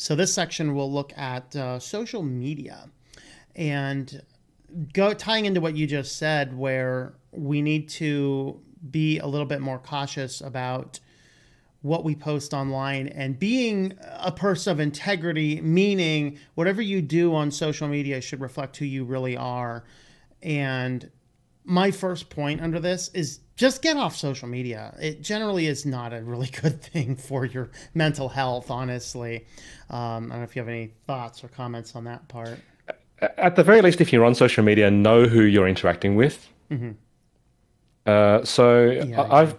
So this section will look at social media and tying into what you just said, where we need to be a little bit more cautious about what we post online and being a person of integrity, meaning whatever you do on social media should reflect who you really are. And my first point under this is just get off social media. It generally is not a really good thing for your mental health, honestly. I don't know if you have any thoughts or comments on that part. At the very least, if you're on social media, know who you're interacting with. Mm-hmm. Yeah, I I've agree.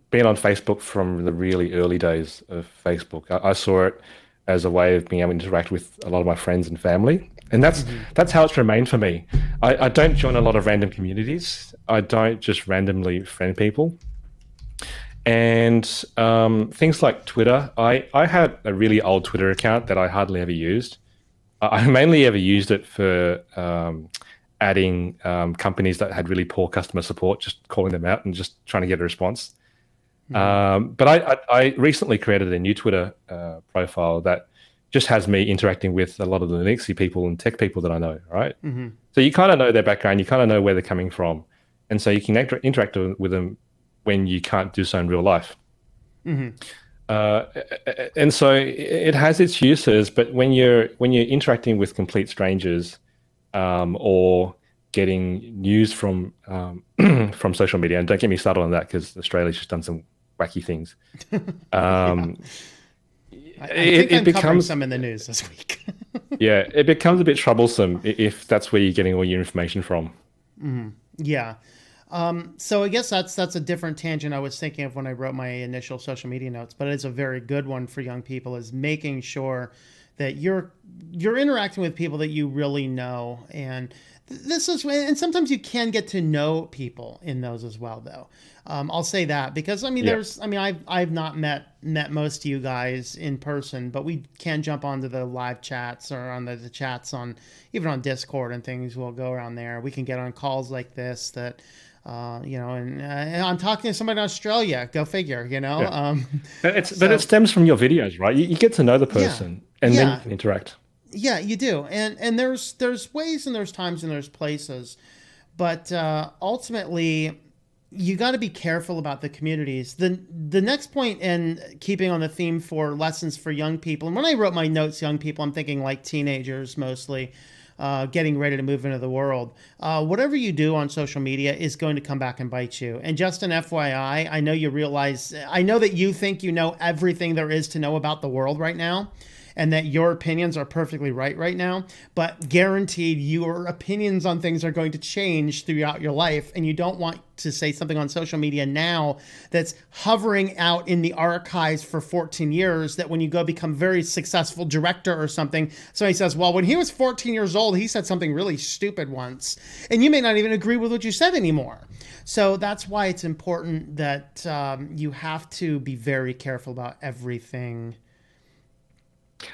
been on Facebook from the really early days of Facebook. I saw it as a way of being able to interact with a lot of my friends and family, and Mm-hmm. that's how it's remained for me. I don't join a lot of random communities. I don't just randomly friend people. And things like Twitter, I had a really old Twitter account that I hardly ever used. I mainly ever used it for adding companies that had really poor customer support, just calling them out and just trying to get a response. Mm-hmm. But I recently created a new Twitter profile that just has me interacting with a lot of the Linuxy people and tech people that I know, right? Mm-hmm. So you kind of know their background, you kind of know where they're coming from. And so you can interact with them when you can't do so in real life. Mm-hmm. Uh, and so it has its uses, but when you're interacting with complete strangers or getting news from from social media, and don't get me started on that because Australia's just done some wacky things. Yeah. Um, I think it I'm covering becomes some in the news this week. yeah, it becomes a bit troublesome if that's where you're getting all your information from. Yeah. So I guess that's a different tangent I was thinking of when I wrote my initial social media notes, but it's a very good one for young people, is making sure that you're interacting with people that you really know. And this is, and sometimes you can get to know people in those as well, though. I'll say that because I mean, Yeah. I've not met most of you guys in person, but we can jump onto the live chats or on the chats on even on Discord and things. We'll go around there. We can get on calls like this that. And I'm talking to somebody in Australia. Go figure, you know. Yeah. But it So stems from your videos, right? You get to know the yeah, person and then you yeah, can interact. yeah, you do. And there's ways and there's times and there's places, but ultimately you got to be careful about the communities. The next point, and keeping on the theme for lessons for young people, and when I wrote my notes, young people, I'm thinking like teenagers mostly. Getting ready to move into the world. Whatever you do on social media is going to come back and bite you. And just an FYI, I know you realize, I know that you think you know everything there is to know about the world right now, and that your opinions are perfectly right now, but guaranteed your opinions on things are going to change throughout your life, and you don't want to say something on social media now that's hovering out in the archives for 14 years that when you go become very successful director or something, somebody says, well, when he was 14 years old, he said something really stupid once, and you may not even agree with what you said anymore. So that's why it's important that you have to be very careful about everything.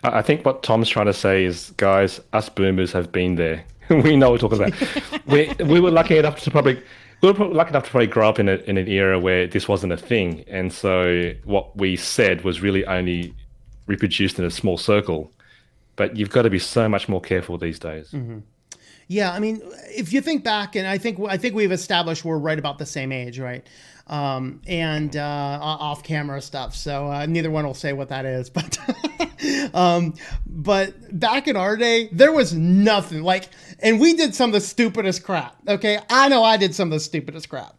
I think what Tom's trying to say is, guys, us boomers have been there. We know what we're talking about. We were lucky enough to probably grow up in an era where this wasn't a thing, and so what we said was really only reproduced in a small circle. But you've got to be so much more careful these days. Yeah, I mean, if you think back, and I think we've established we're right about the same age, right? And off-camera stuff. So neither one will say what that is, but but back in our day, there was nothing like, and we did some of the stupidest crap. Okay, I know I did some of the stupidest crap,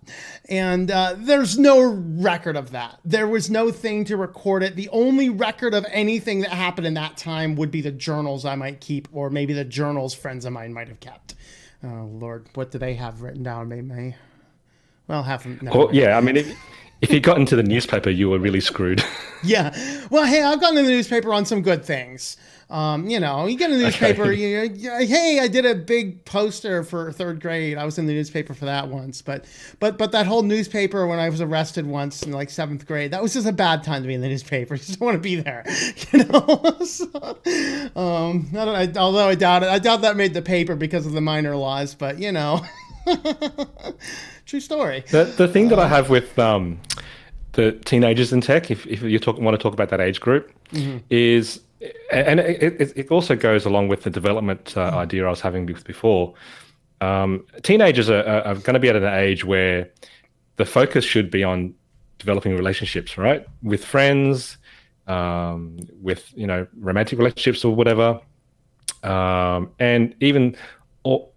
and there's no record of that. There was no thing to record it. The only record of anything that happened in that time would be the journals I might keep, or maybe the journals friends of mine might have kept. Oh Lord, what do they have written down? Maybe. Well, half of them. Never Well, mind. yeah, I mean, if you got into the newspaper, you were really screwed. Yeah. Well, hey, I've gotten in the newspaper on some good things. You get in the newspaper. Okay. Hey, I did a big poster for third grade. I was in the newspaper for that once, but that whole newspaper when I was arrested once in like seventh grade, that was just a bad time to be in the newspaper. You just don't want to be there, you know. So, although I doubt it. I doubt that made the paper because of the minor laws, but you know, true story. The thing that I have with the teenagers in tech, if you want to talk about that age group, is and it also goes along with the development idea I was having before. Teenagers are going to be at an age where the focus should be on developing relationships, right? With friends, with romantic relationships or whatever, and even or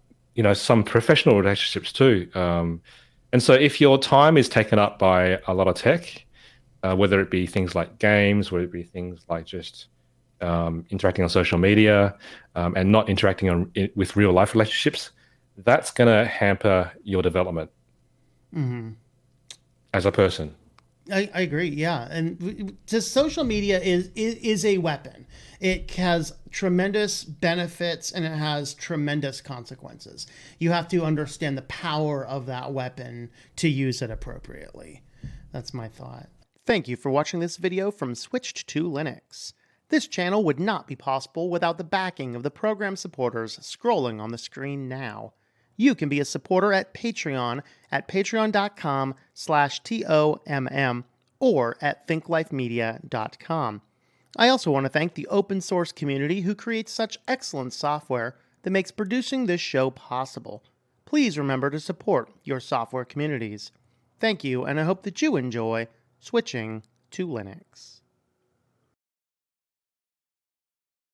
some professional relationships too. And so if your time is taken up by a lot of tech, whether it be things like games, whether it be things like just interacting on social media, and not interacting with real life relationships, that's going to hamper your development as a person. I agree. Yeah, and just social media is a weapon. It has tremendous benefits and it has tremendous consequences. You have to understand the power of that weapon to use it appropriately. That's my thought. Thank you for watching this video from Switched to Linux. This channel would not be possible without the backing of the program supporters scrolling on the screen now. You can be a supporter at Patreon at patreon.com/TOMM or at thinklifemedia.com. I also want to thank the open source community who creates such excellent software that makes producing this show possible. Please remember to support your software communities. Thank you, and I hope that you enjoy switching to Linux.